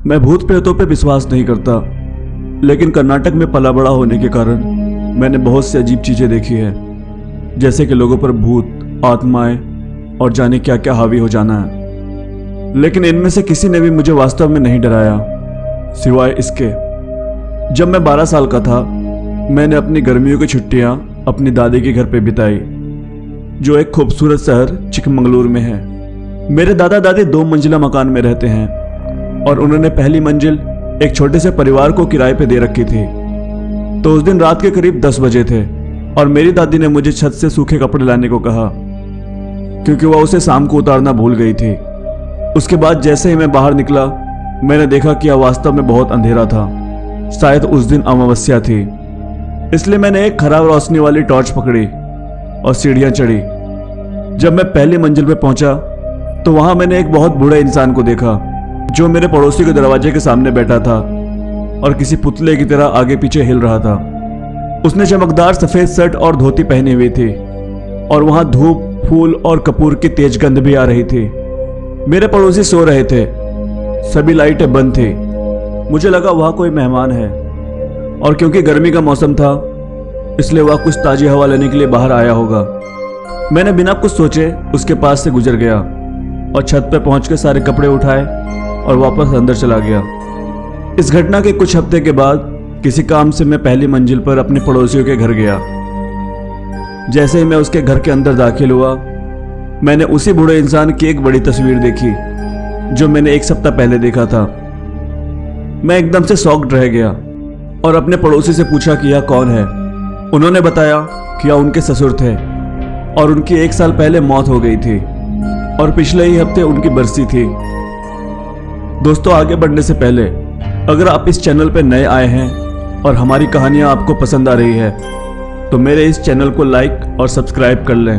मैं भूत प्रेतों पे विश्वास नहीं करता, लेकिन कर्नाटक में पला बड़ा होने के कारण मैंने बहुत सी अजीब चीज़ें देखी है, जैसे कि लोगों पर भूत, आत्माएं और जाने क्या क्या हावी हो जाना है। लेकिन इनमें से किसी ने भी मुझे वास्तव में नहीं डराया, सिवाय इसके। जब मैं 12 साल का था, मैंने अपनी गर्मियों की छुट्टियां अपनी दादी के घर पे बिताई, जो एक खूबसूरत शहर चिकमंगलुरु में है। मेरे दादा दादी 2 मंजिला मकान में रहते हैं और उन्होंने पहली मंजिल एक छोटे से परिवार को किराए पे दे रखी थी। तो उस दिन रात के करीब 10 बजे थे और मेरी दादी ने मुझे छत से सूखे कपड़े लाने को कहा, क्योंकि वह उसे शाम को उतारना भूल गई थी। उसके बाद जैसे ही मैं बाहर निकला, मैंने देखा कि यह वास्तव में बहुत अंधेरा था। शायद उस दिन अमावस्या थी, इसलिए मैंने एक खराब रोशनी वाली टॉर्च पकड़ी और सीढ़ियां चढ़ी। जब मैं पहली मंजिल पे पहुंचा तो वहां मैंने एक बहुत बूढ़े इंसान को देखा, जो मेरे पड़ोसी के दरवाजे के सामने बैठा था और किसी पुतले की तरह आगे पीछे हिल रहा था। उसने चमकदार सफेद शर्ट और धोती पहनी हुई थी और वहां धूप, फूल और कपूर की तेज गंध भी आ रही थी। मेरे पड़ोसी सो रहे थे, सभी लाइटें बंद थी। मुझे लगा वह कोई मेहमान है, और क्योंकि गर्मी का मौसम था, इसलिए वह कुछ ताजी हवा लेने के लिए बाहर आया होगा। मैंने बिना कुछ सोचे उसके पास से गुजर गया और छत पर पहुंचकर सारे कपड़े उठाए और वापस अंदर चला गया। इस घटना के कुछ हफ्ते के बाद किसी काम से मैं पहली मंजिल पर अपने पड़ोसियों के घर गया। जैसे ही मैं उसके घर के अंदर दाखिल हुआ, मैंने उसी बूढ़े इंसान की एक बड़ी तस्वीर देखी, जो मैंने 1 सप्ताह पहले देखा था। मैं एकदम से शॉक्ड रह गया और अपने पड़ोसी से पूछा कि यह कौन है। उन्होंने बताया कि यह उनके ससुर थे और उनकी 1 साल पहले मौत हो गई थी और पिछले ही हफ्ते उनकी बरसी थी। दोस्तों, आगे बढ़ने से पहले अगर आप इस चैनल पर नए आए हैं और हमारी कहानियां आपको पसंद आ रही है, तो मेरे इस चैनल को लाइक और सब्सक्राइब कर लें।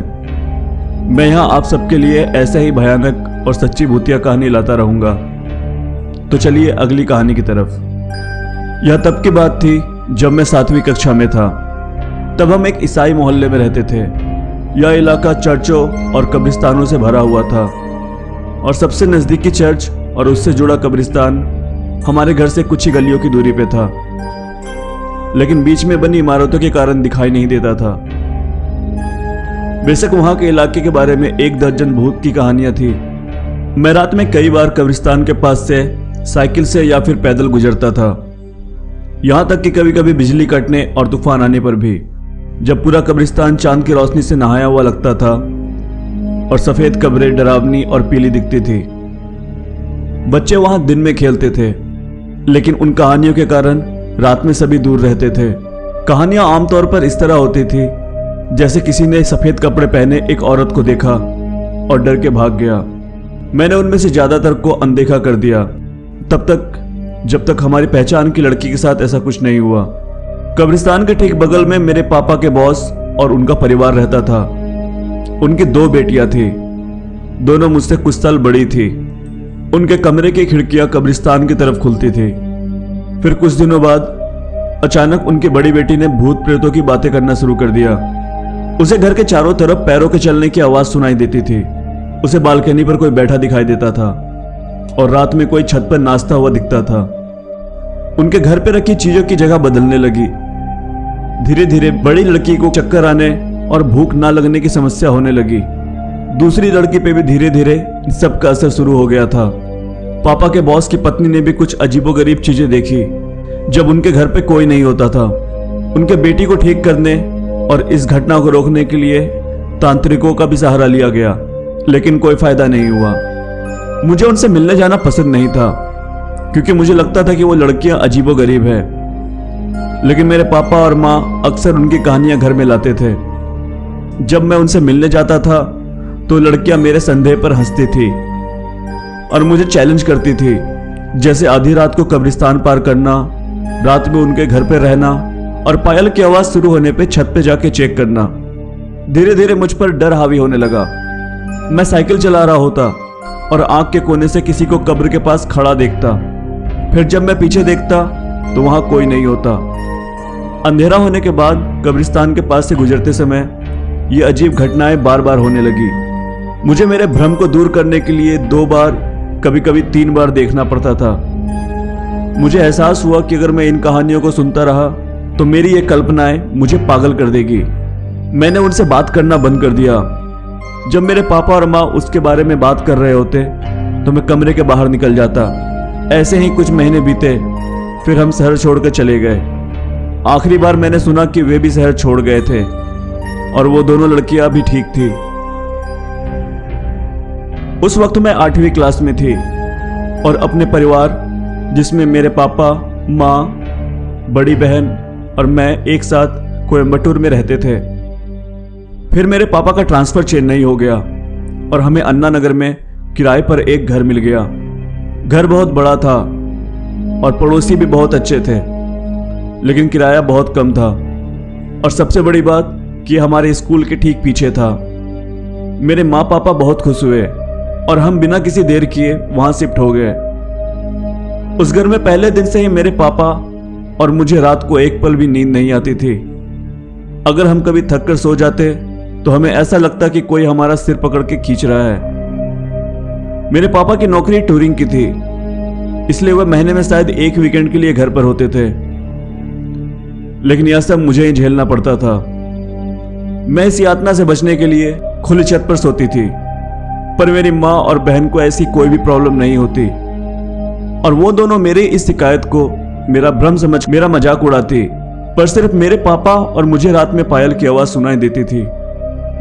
मैं यहाँ आप सबके लिए ऐसे ही भयानक और सच्ची भूतिया कहानी लाता रहूंगा। तो चलिए अगली कहानी की तरफ। यह तब की बात थी जब मैं 7वीं कक्षा में था। तब हम एक ईसाई मोहल्ले में रहते थे। यह इलाका चर्चों और कब्रिस्तानों से भरा हुआ था और सबसे नज़दीकी चर्च और उससे जुड़ा कब्रिस्तान हमारे घर से कुछ ही गलियों की दूरी पे था, लेकिन बीच में बनी इमारतों के कारण दिखाई नहीं देता था। बेशक वहां के इलाके के बारे में 1 दर्जन भूत की कहानियां थी। मैं रात में कई बार कब्रिस्तान के पास से साइकिल से या फिर पैदल गुजरता था, यहां तक कि कभी कभी बिजली कटने और तूफान आने पर भी, जब पूरा कब्रिस्तान चांद की रोशनी से नहाया हुआ लगता था और सफेद कब्रें डरावनी और पीली दिखती थी। बच्चे वहां दिन में खेलते थे, लेकिन उन कहानियों के कारण रात में सभी दूर रहते थे। कहानियां आमतौर पर इस तरह होती थी जैसे किसी ने सफेद कपड़े पहने एक औरत को देखा और डर के भाग गया। मैंने उनमें से ज्यादातर को अनदेखा कर दिया, तब तक जब तक हमारी पहचान की लड़की के साथ ऐसा कुछ नहीं हुआ। कब्रिस्तान के ठीक बगल में मेरे पापा के बॉस और उनका परिवार रहता था। उनकी 2 बेटियां थी, दोनों मुझसे कुछ साल बड़ी थी। उनके कमरे की खिड़कियां कब्रिस्तान की तरफ खुलती थी। फिर कुछ दिनों बाद अचानक उनकी बड़ी बेटी ने भूत प्रेतों की बातें करना शुरू कर दिया। उसे घर के चारों तरफ पैरों के चलने की आवाज सुनाई देती थी। उसे बालकनी पर कोई बैठा दिखाई देता था और रात में कोई छत पर नाचता हुआ दिखता था। उनके घर पर रखी चीजों की जगह बदलने लगी। धीरे धीरे बड़ी लड़की को चक्कर आने और भूख ना लगने की समस्या होने लगी। दूसरी लड़की पे भी धीरे धीरे सबका असर शुरू हो गया था। पापा के बॉस की पत्नी ने भी कुछ अजीबोगरीब चीजें देखी जब उनके घर पे कोई नहीं होता था। उनके बेटी को ठीक करने और इस घटना को रोकने के लिए तांत्रिकों का भी सहारा लिया गया, लेकिन कोई फायदा नहीं हुआ। मुझे उनसे मिलने जाना पसंद नहीं था, क्योंकि मुझे लगता था कि वो लड़कियां अजीबोगरीब है। लेकिन मेरे पापा और माँ अक्सर उनकी कहानियां घर में लाते थे। जब मैं उनसे मिलने जाता था तो लड़कियां मेरे संदेह पर हंसती थी और मुझे चैलेंज करती थी, जैसे आधी रात को कब्रिस्तान पार करना, रात में उनके घर पे रहना और पायल की आवाज शुरू होने पे छत पे जाके चेक करना। धीरे धीरे मुझ पर डर हावी होने लगा। मैं साइकिल चला रहा होता और आंख के कोने से किसी को कब्र के पास खड़ा देखता। फिर जब मैं पीछे देखता तो वहां कोई नहीं होता। अंधेरा होने के बाद कब्रिस्तान के पास से गुजरते समय ये अजीब घटनाएं बार बार होने लगी। मुझे मेरे भ्रम को दूर करने के लिए 2 बार, कभी कभी 3 बार देखना पड़ता था। मुझे एहसास हुआ कि अगर मैं इन कहानियों को सुनता रहा तो मेरी ये कल्पनाएं मुझे पागल कर देगी। मैंने उनसे बात करना बंद कर दिया। जब मेरे पापा और माँ उसके बारे में बात कर रहे होते तो मैं कमरे के बाहर निकल जाता। ऐसे ही कुछ महीने बीते, फिर हम शहर छोड़कर चले गए। आखिरी बार मैंने सुना कि वे भी शहर छोड़ गए थे और वो दोनों लड़कियां भी ठीक थी। उस वक्त मैं 8वीं क्लास में थी और अपने परिवार, जिसमें मेरे पापा, माँ, बड़ी बहन और मैं एक साथ कोयम्बटूर में रहते थे। फिर मेरे पापा का ट्रांसफर चेन्नई हो गया और हमें अन्ना नगर में किराए पर एक घर मिल गया। घर बहुत बड़ा था और पड़ोसी भी बहुत अच्छे थे, लेकिन किराया बहुत कम था। और सबसे बड़ी बात कि हमारे स्कूल के ठीक पीछे था। मेरे माँ पापा बहुत खुश हुए और हम बिना किसी देर किए वहां शिफ्ट हो गए। उस घर में पहले दिन से ही मेरे पापा और मुझे रात को एक पल भी नींद नहीं आती थी। अगर हम कभी थक कर सो जाते तो हमें ऐसा लगता कि कोई हमारा सिर पकड़ के खींच रहा है। मेरे पापा की नौकरी टूरिंग की थी, इसलिए वह महीने में शायद एक वीकेंड के लिए घर पर होते थे, लेकिन यह सब मुझे ही झेलना पड़ता था। मैं इस यातना से बचने के लिए खुली छत पर सोती थी, पर मेरी माँ और बहन को ऐसी कोई भी प्रॉब्लम नहीं होती और वो दोनों मेरी इस शिकायत को मेरा भ्रम समझ मेरा मजाक उड़ाती। पर सिर्फ मेरे पापा और मुझे रात में पायल की आवाज सुनाई देती थी,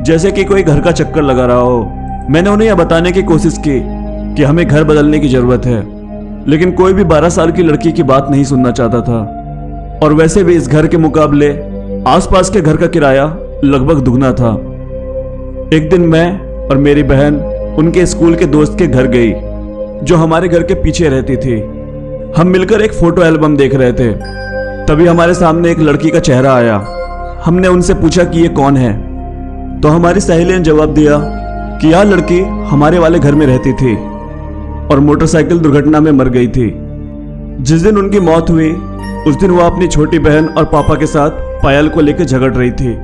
जैसे कि कोई घर का चक्कर लगा रहा हो। मैंने उन्हें यह बताने की कोशिश की कि हमें घर बदलने की जरूरत है, लेकिन कोई भी 12 साल की लड़की की बात नहीं सुनना चाहता था। और वैसे भी इस घर के मुकाबले आसपास के घर का किराया लगभग दुगना था। एक दिन मैं और मेरी बहन उनके स्कूल के दोस्त के घर गई, जो हमारे घर के पीछे रहती थी। हम मिलकर एक फोटो एल्बम देख रहे थे, तभी हमारे सामने एक लड़की का चेहरा आया। हमने उनसे पूछा कि ये कौन है, तो हमारी सहेली ने जवाब दिया कि यह लड़की हमारे वाले घर में रहती थी और मोटरसाइकिल दुर्घटना में मर गई थी। जिस दिन उनकी मौत हुई उस दिन वह अपनी छोटी बहन और पापा के साथ पायल को लेकर झगड़ रही थी।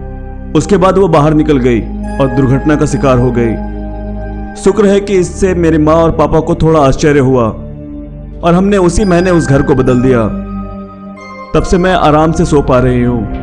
उसके बाद वो बाहर निकल गई और दुर्घटना का शिकार हो गई। शुक्र है कि इससे मेरी माँ और पापा को थोड़ा आश्चर्य हुआ और हमने उसी महीने उस घर को बदल दिया। तब से मैं आराम से सो पा रही हूँ।